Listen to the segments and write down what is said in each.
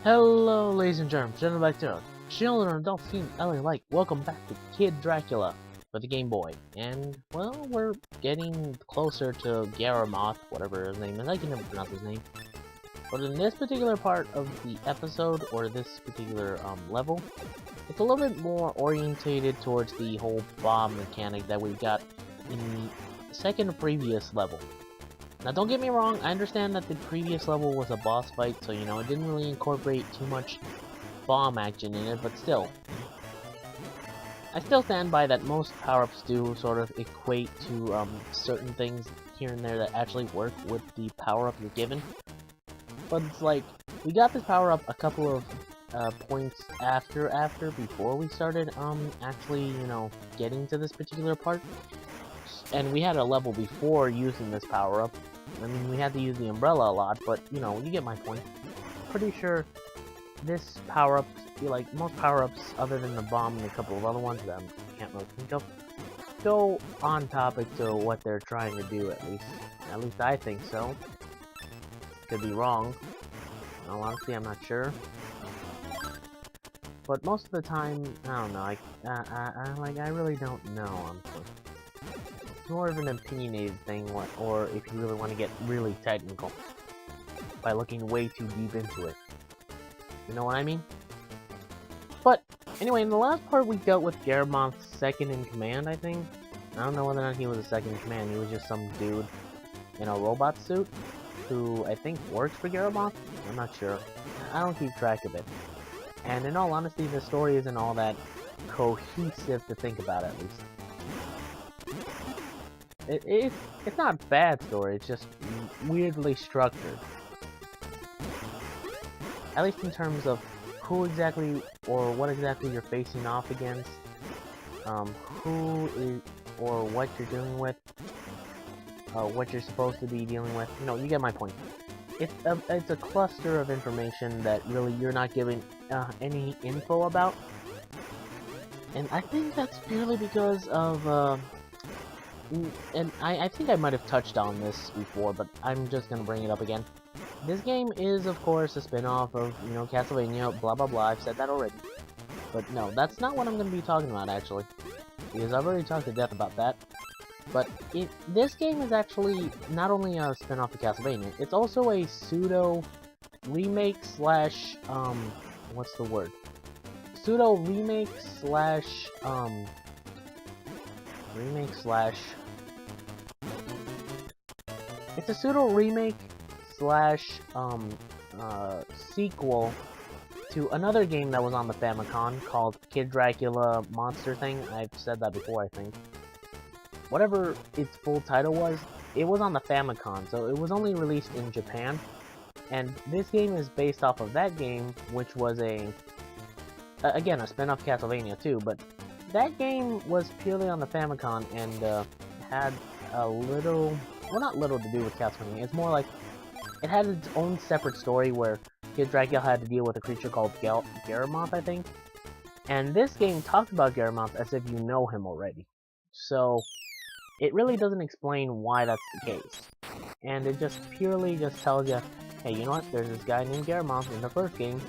Hello, ladies and gentlemen, back to children and adults team LA like. Welcome back to Kid Dracula for the Game Boy. And, well, we're getting closer to Galamoth, whatever his name is. I can never pronounce his name. But in this particular part of the episode, or this particular level, it's a little bit more orientated towards the whole bomb mechanic that we got in the second previous level. Now, don't get me wrong, I understand that the previous level was a boss fight, so, it didn't really incorporate too much bomb action in it, but still. I still stand by that most power-ups do sort of equate to certain things here and there that actually work with the power-up you're given. But it's like, we got this power-up a couple of points before we started actually, getting to this particular part. And we had a level before using this power-up. I mean, we had to use the umbrella a lot, but, you get my point. Pretty sure this power-up, like most power-ups other than the bomb and a couple of other ones that I can't really think of, go on topic to what they're trying to do, at least. At least I think so. Could be wrong. In all honesty, I'm not sure. But most of the time, I don't know, I really don't know, honestly. More of an opinionated thing, or if you really want to get really technical by looking way too deep into it. You know what I mean? But anyway, in the last part we dealt with Galamoth's second in command, I think. I don't know whether or not he was a second in command. He was just some dude in a robot suit who I think works for Galamoth. I'm not sure. I don't keep track of it. And in all honesty, the story isn't all that cohesive to think about, at least. It's not a bad story, it's just weirdly structured. At least in terms of who exactly, or what exactly you're facing off against, who is, or what you're dealing with, what you're supposed to be dealing with. You get my point. It's a cluster of information that really you're not giving any info about. And I think that's purely because of, and I think I might have touched on this before, but I'm just gonna bring it up again. This game is, of course, a spin-off of, Castlevania, blah blah blah, I've said that already. But no, that's not what I'm gonna be talking about, actually. Because I've already talked to death about that. But this game is actually not only a spin-off of Castlevania, it's also a pseudo-remake slash, what's the word? Pseudo-remake slash, it's a pseudo-remake slash, sequel to another game that was on the Famicom called Kid Dracula Monster thing. I've said that before, I think. Whatever its full title was, it was on the Famicom, so it was only released in Japan. And this game is based off of that game, which was again, a spin-off Castlevania too, but that game was purely on the Famicom and had a little, well, not little to do with Castlevania. It's more like it had its own separate story where Kid Dracula had to deal with a creature called Galamoth, I think. And this game talks about Galamoth as if you know him already. So it really doesn't explain why that's the case. And it just purely just tells you, hey, you know what? There's this guy named Galamoth in the first game.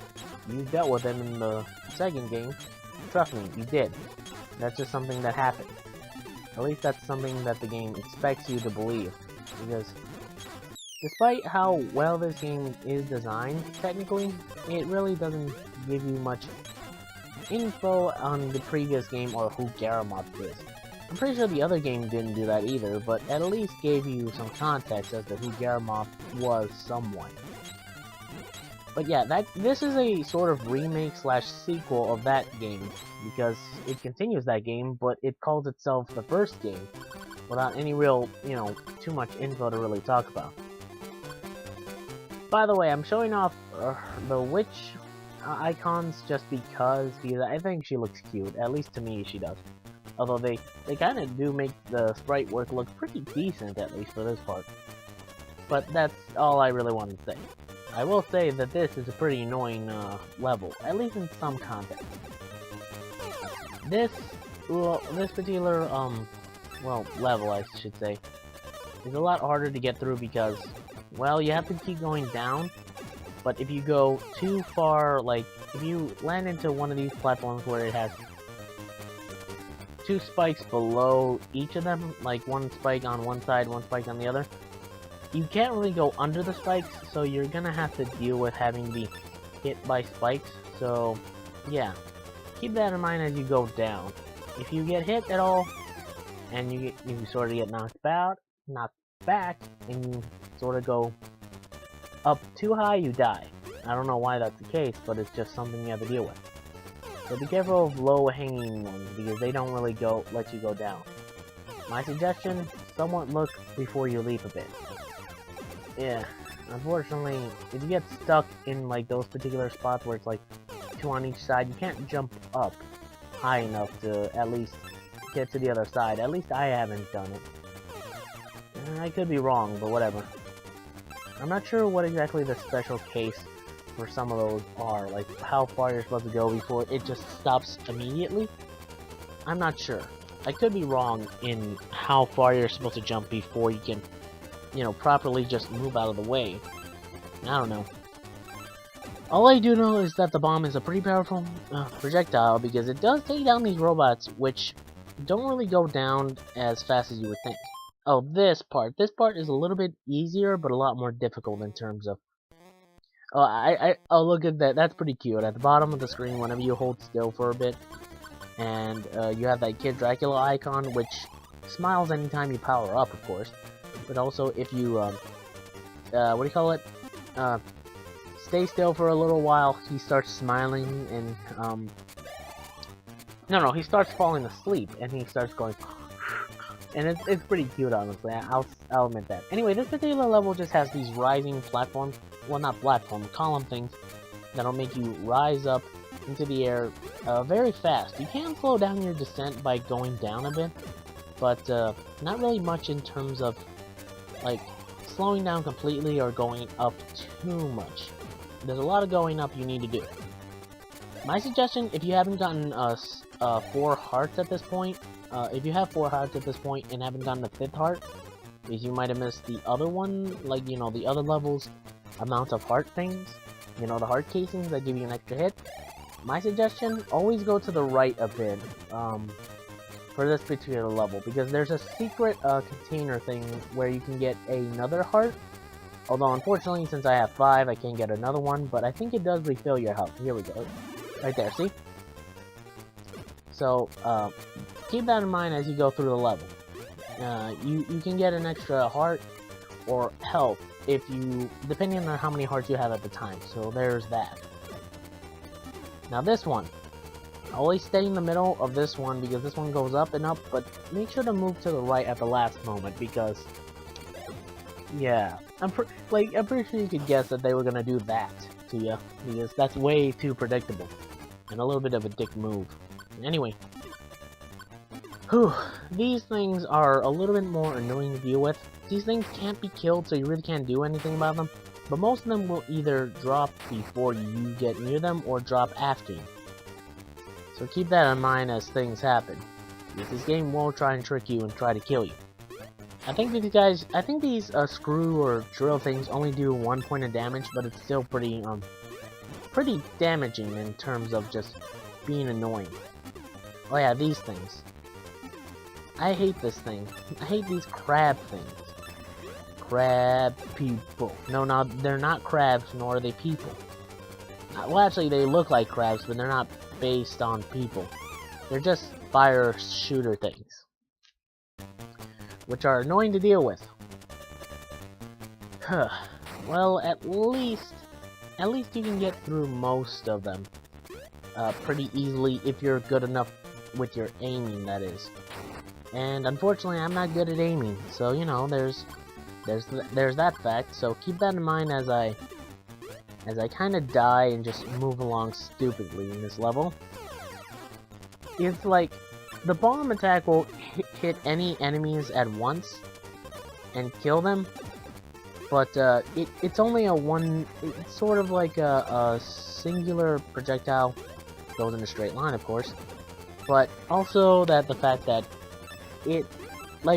You dealt with him in the second game. Trust me, you did. That's just something that happened. At least that's something that the game expects you to believe. Because despite how well this game is designed, technically, it really doesn't give you much info on the previous game or who Galamoth is. I'm pretty sure the other game didn't do that either, but at least gave you some context as to who Galamoth was somewhat. But yeah, this is a sort of remake slash sequel of that game, because it continues that game, but it calls itself the first game, without any real, too much info to really talk about. By the way, I'm showing off the witch icons just because I think she looks cute, at least to me she does. Although they kind of do make the sprite work look pretty decent, at least for this part. But that's all I really wanted to say. I will say that this is a pretty annoying level, at least in some context. This particular level, I should say, is a lot harder to get through because, well, you have to keep going down But if you go too far, like, if you land into one of these platforms where it has 2 spikes below each of them, like 1 spike on one side, 1 spike on the other, you can't really go under the spikes, so you're gonna have to deal with having to be hit by spikes. So, yeah, keep that in mind as you go down. If you get hit at all, and you sort of get knocked back, and you sort of go up too high, you die. I don't know why that's the case, but it's just something you have to deal with. So be careful of low-hanging ones, because they don't really let you go down. My suggestion, somewhat look before you leap a bit. Yeah, unfortunately, if you get stuck in like those particular spots where it's like 2 on each side, you can't jump up high enough to at least get to the other side. At least I haven't done it. I could be wrong, but whatever. I'm not sure what exactly the special case for some of those are, like how far you're supposed to go before it just stops immediately. I'm not sure. I could be wrong in how far you're supposed to jump before you can, you know, properly just move out of the way. I don't know. All I do know is that the bomb is a pretty powerful projectile, because it does take down these robots, which don't really go down as fast as you would think. Oh, this part. This part is a little bit easier, but a lot more difficult in terms of... Oh, look at that. That's pretty cute. At the bottom of the screen, whenever you hold still for a bit, and you have that Kid Dracula icon, which smiles anytime you power up, of course. But also, if you, what do you call it? Stay still for a little while, he starts smiling, and, no, he starts falling asleep, and he starts going, and it's pretty cute, honestly, I'll admit that. Anyway, this particular level just has these rising platforms, well, not platform, column things, that'll make you rise up into the air, very fast. You can slow down your descent by going down a bit, but, not really much in terms of, like, slowing down completely or going up too much. There's a lot of going up you need to do. My suggestion, if you haven't gotten 4 hearts at this point, if you have 4 hearts at this point and haven't gotten the 5th heart, because you might have missed the other one, like, you know, the other levels amount of heart things, you know, the heart casings that give you an extra hit. My suggestion, always go to the right a bit, for this particular level, because there's a secret container thing where you can get another heart. Although unfortunately, since I have 5, I can't get another one, but I think it does refill your health. Here we go. Right there, see? So, keep that in mind as you go through the level. You can get an extra heart or health if you, depending on how many hearts you have at the time. So there's that. Now this one. Always stay in the middle of this one, because this one goes up and up, but make sure to move to the right at the last moment, because, yeah, I'm pretty sure you could guess that they were gonna do that to you, because that's way too predictable, and a little bit of a dick move. Anyway, these things are a little bit more annoying to deal with. These things can't be killed, so you really can't do anything about them, but most of them will either drop before you get near them, or drop after you. So keep that in mind as things happen, because this game will try and trick you and try to kill you. I think these screw or drill things only do 1 point of damage, but it's still pretty damaging in terms of just being annoying. Oh yeah, these things. I hate this thing. I hate these crab things. Crab people. No, they're not crabs, nor are they people. Well, actually, they look like crabs, but they're not based on people. They're just fire shooter things, which are annoying to deal with. Well, at least you can get through most of them pretty easily if you're good enough with your aiming, that is. And unfortunately, I'm not good at aiming, so you know, there's that fact. So keep that in mind as I kind of die and just move along stupidly in this level. It's like, the bomb attack will hit any enemies at once and kill them, but it's only it's sort of like a singular projectile, goes in a straight line, of course, but also that the fact that like,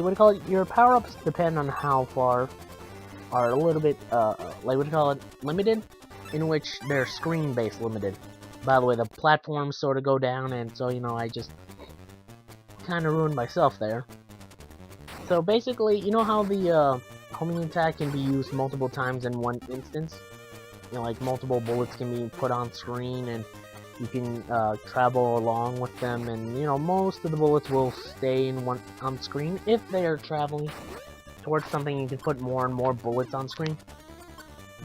what do you call it, your power-ups depend on how far, are a little bit, like, what do you call it, limited. in which they're screen-based limited. By the way, the platforms sort of go down, and so, you know, I just kind of ruined myself there. So basically, you know how the homing attack can be used multiple times in one instance? You know, like multiple bullets can be put on screen, and you can travel along with them, and you know, most of the bullets will stay on screen. If they are traveling towards something, you can put more and more bullets on screen.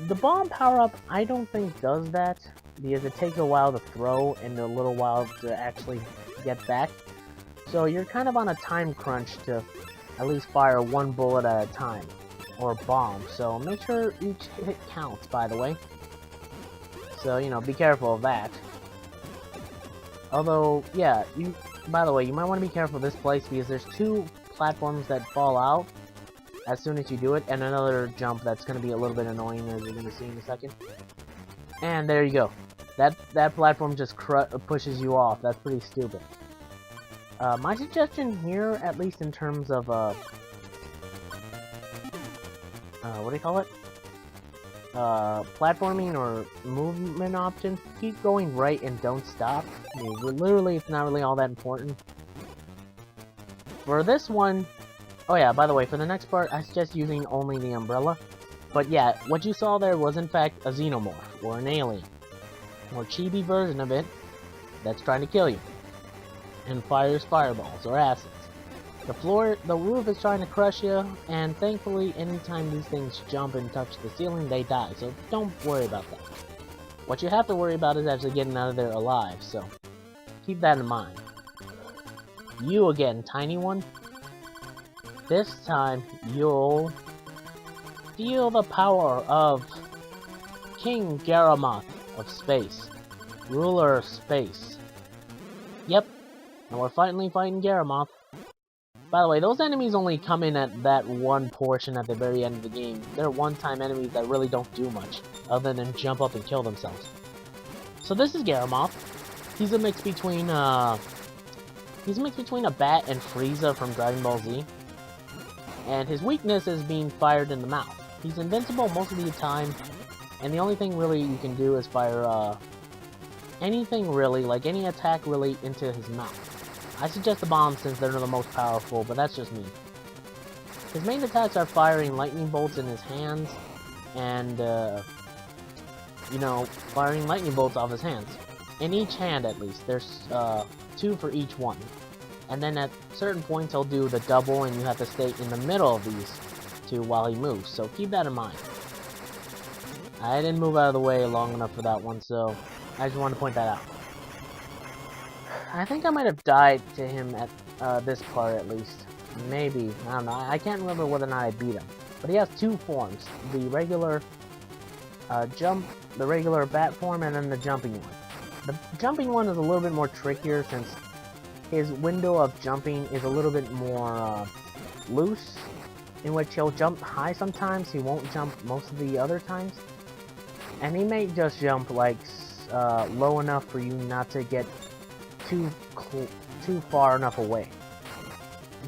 The bomb power-up, I don't think does that, because it takes a while to throw and a little while to actually get back. So you're kind of on a time crunch to at least fire one bullet at a time, or bomb. So make sure each hit counts, by the way. So, you know, be careful of that. Although, yeah, by the way, you might want to be careful of this place, because there's 2 platforms that fall out as soon as you do it, and another jump that's going to be a little bit annoying, as you're going to see in a second. And there you go. That platform just pushes you off. That's pretty stupid. My suggestion here, at least in terms of, what do you call it? Platforming or movement options, keep going right and don't stop. I mean, literally, it's not really all that important. For this one, oh yeah, by the way, for the next part, I suggest using only the umbrella. But yeah, what you saw there was in fact a xenomorph, or an alien, or chibi version of it that's trying to kill you, and fires fireballs or acids. The roof is trying to crush you, and thankfully, anytime these things jump and touch the ceiling, they die, so don't worry about that. What you have to worry about is actually getting out of there alive, so keep that in mind. You again, tiny one. This time, you'll feel the power of King Galamoth of space, ruler of space. Yep, and we're finally fighting Galamoth. By the way, those enemies only come in at that one portion at the very end of the game. They're one-time enemies that really don't do much, other than jump up and kill themselves. So this is Galamoth. He's a mix between a bat and Frieza from Dragon Ball Z. And his weakness is being fired in the mouth. He's invincible most of the time, and the only thing really you can do is fire anything really, like any attack really, into his mouth. I suggest the bombs since they're the most powerful, but that's just me. His main attacks are firing lightning bolts in his hands, and, you know, firing lightning bolts off his hands. In each hand, at least. There's 2 for each one. And then at certain points, he'll do the double, and you have to stay in the middle of these 2 while he moves, so keep that in mind. I didn't move out of the way long enough for that one, so I just wanted to point that out. I think I might have died to him at this part, at least. Maybe. I don't know. I can't remember whether or not I beat him. But he has 2 forms. The regular the regular bat form, and then the jumping one. The jumping one is a little bit more trickier, since his window of jumping is a little bit more loose, in which he'll jump high sometimes, he won't jump most of the other times. And he may just jump like low enough for you not to get too far enough away.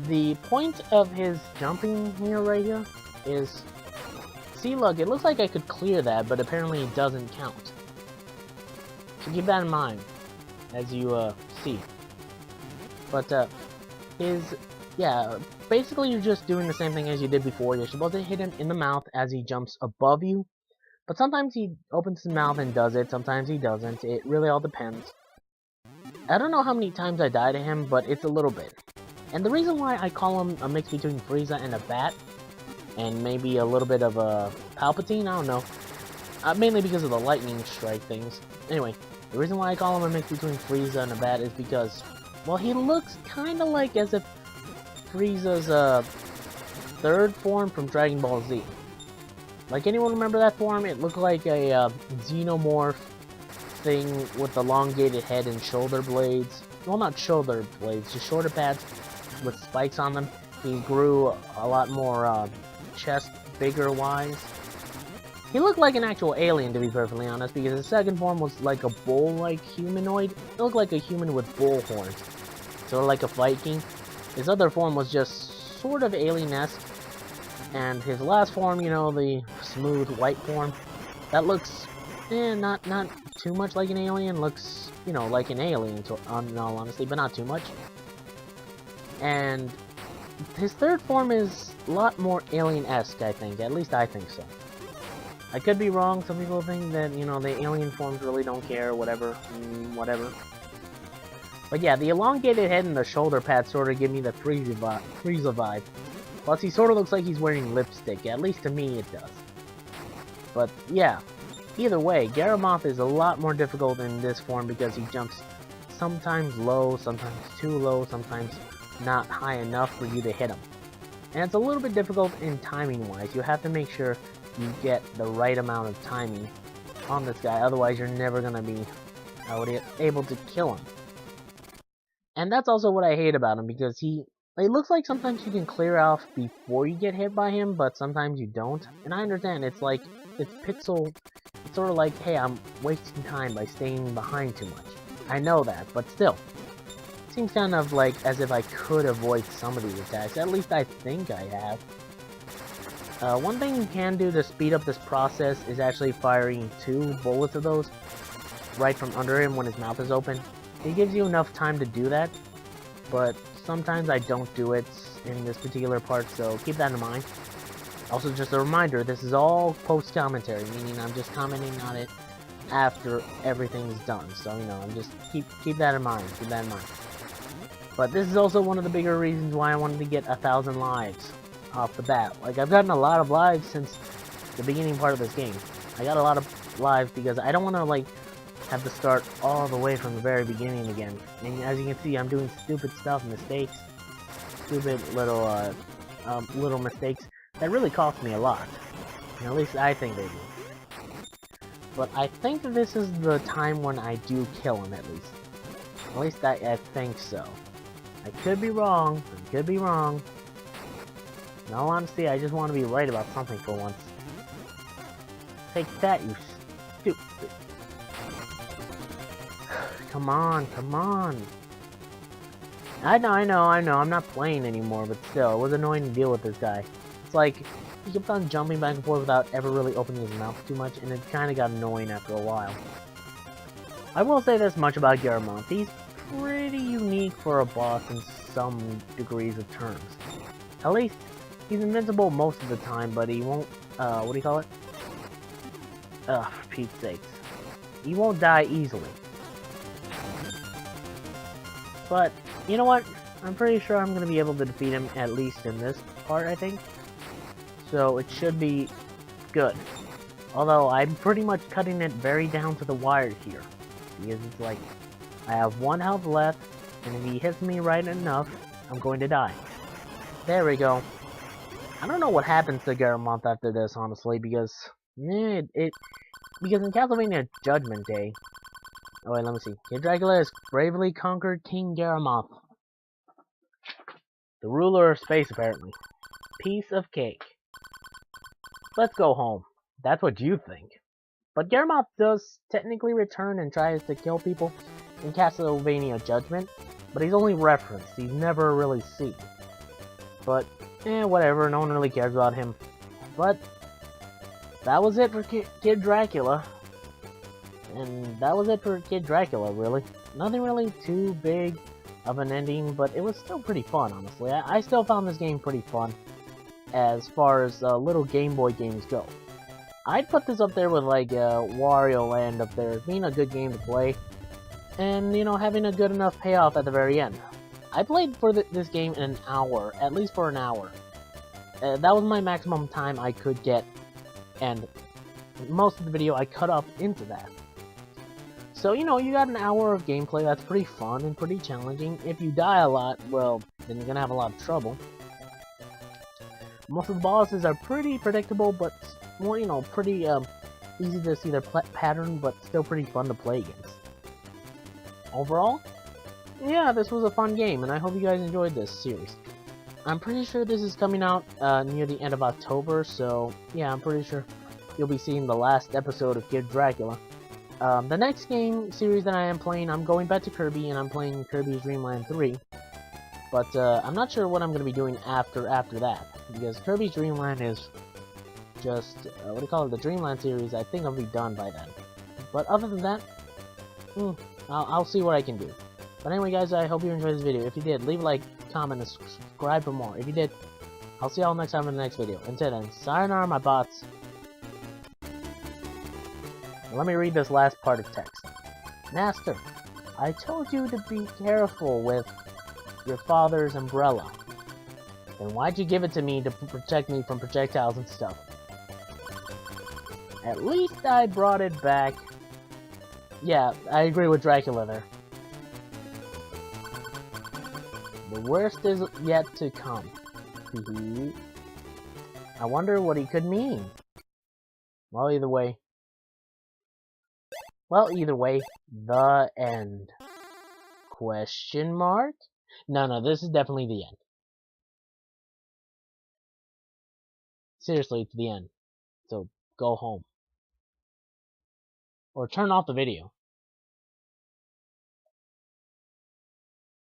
The point of his jumping here, right here, is... See, look, it looks like I could clear that, but apparently it doesn't count. So keep that in mind, as you, see. But, yeah, basically you're just doing the same thing as you did before. You're supposed to hit him in the mouth as he jumps above you. But sometimes he opens his mouth and does it, sometimes he doesn't. It really all depends. I don't know how many times I die to him, but it's a little bit. And the reason why I call him a mix between Frieza and a bat, and maybe a little bit of a Palpatine, I don't know. Mainly because of the lightning strike things. Anyway, the reason why I call him a mix between Frieza and a bat is because, well, he looks kinda like as if Frieza's, 3rd form from Dragon Ball Z. Like, anyone remember that form? It looked like a, xenomorph thing with elongated head and shoulder blades. Well, not shoulder blades, just shoulder pads with spikes on them. He grew a lot more, chest bigger wise. He looked like an actual alien, to be perfectly honest, because his 2nd form was like a bull-like humanoid. It looked like a human with bull horns, sort of like a Viking. His other form was just sort of alien-esque, and his last form, you know, the smooth white form, that looks not too much like an alien. Looks, you know, like an alien, in all honesty, but not too much. And his third form is a lot more alien-esque, I think. At least I think so. I could be wrong. Some people think that, you know, the alien forms really don't care, whatever. Whatever. But yeah, the elongated head and the shoulder pads sort of give me the Frieza vibe. Plus, he sort of looks like he's wearing lipstick. At least to me, it does. But yeah, either way, Galamoth is a lot more difficult in this form because he jumps sometimes low, sometimes too low, sometimes not high enough for you to hit him. And it's a little bit difficult in timing-wise. You have to make sure you get the right amount of timing on this guy, otherwise you're never going to be able to kill him. And that's also what I hate about him, because it looks like sometimes you can clear off before you get hit by him, but sometimes you don't. And I understand, it's like, it's sort of like, hey, I'm wasting time by staying behind too much. I know that, but still. It seems kind of like as if I could avoid some of these attacks. At least I think I have. One thing you can do to speed up this process is actually firing 2 bullets of those right from under him when his mouth is open. It gives you enough time to do that, but sometimes I don't do it in this particular part, so keep that in mind. Also, just a reminder, this is all post-commentary, meaning I'm just commenting on it after everything's done. So, you know, I'm just keep that in mind, But this is also one of the bigger reasons why I wanted to get 1,000 lives off the bat. Like, I've gotten a lot of lives since the beginning part of this game. I got a lot of lives because I don't want to, like, have to start all the way from the very beginning again. And as you can see, I'm doing stupid stuff, mistakes, stupid little mistakes that really cost me a lot. And at least I think they do. But I think that this is the time when I do kill him, at least. At least I think so. I could be wrong. In all honesty, I just want to be right about something for once. Take that, you stupid. Come on. I know, I'm not playing anymore, but still, it was annoying to deal with this guy. It's like, he kept on jumping back and forth without ever really opening his mouth too much, and it kinda got annoying after a while. I will say this much about Galamoth. He's pretty unique for a boss in some degrees of terms. At least, he's invincible most of the time, but he won't, what do you call it? For Pete's sakes. He won't die easily. But, you know what? I'm pretty sure I'm going to be able to defeat him, at least in this part, I think. So, it should be good. Although, I'm pretty much cutting it very down to the wire here. Because it's like, I have 1 health left, and if he hits me right enough, I'm going to die. There we go. I don't know what happens to Galamoth after this, honestly, because... because in Castlevania Judgment Day... Oh wait, let me see. Kid Dracula has bravely conquered King Galamoth. The ruler of space, apparently. Piece of cake. Let's go home. That's what you think. But Galamoth does technically return and tries to kill people in Castlevania Judgment, but he's only referenced. He's never really seen. But, whatever. No one really cares about him. But, that was it for Kid Dracula. And that was it for Kid Dracula, really. Nothing really too big of an ending, but it was still pretty fun, honestly. I still found this game pretty fun, as far as little Game Boy games go. I'd put this up there with, like, Wario Land up there, as being a good game to play, and, you know, having a good enough payoff at the very end. I played for this game in an hour, at least for an hour. That was my maximum time I could get, and most of the video I cut up into that. So, you know, you got an hour of gameplay that's pretty fun and pretty challenging. If you die a lot, well, then you're gonna have a lot of trouble. Most of the bosses are pretty predictable, but, well, you know, pretty easy to see their pattern, but still pretty fun to play against. Overall, yeah, this was a fun game, and I hope you guys enjoyed this series. I'm pretty sure this is coming out near the end of October, so, yeah, I'm pretty sure you'll be seeing the last episode of Kid Dracula. The next game series that I am playing, I'm going back to Kirby, and I'm playing Kirby's Dream Land 3. But, I'm not sure what I'm going to be doing after that. Because Kirby's Dream Land is just, what do you call it, the Dream Land series, I think I'll be done by then. But other than that, I'll see what I can do. But anyway, guys, I hope you enjoyed this video. If you did, leave a like, comment, and subscribe for more. If you did, I'll see y'all next time in the next video. Until then, sayonara, my bots. Let me read this last part of text. Master, I told you to be careful with your father's umbrella. Then why'd you give it to me to protect me from projectiles and stuff? At least I brought it back. Yeah, I agree with Dracula there. The worst is yet to come. I wonder what he could mean. Well, either way, the end. Question mark? No, this is definitely the end. Seriously, it's the end. So, go home. Or turn off the video.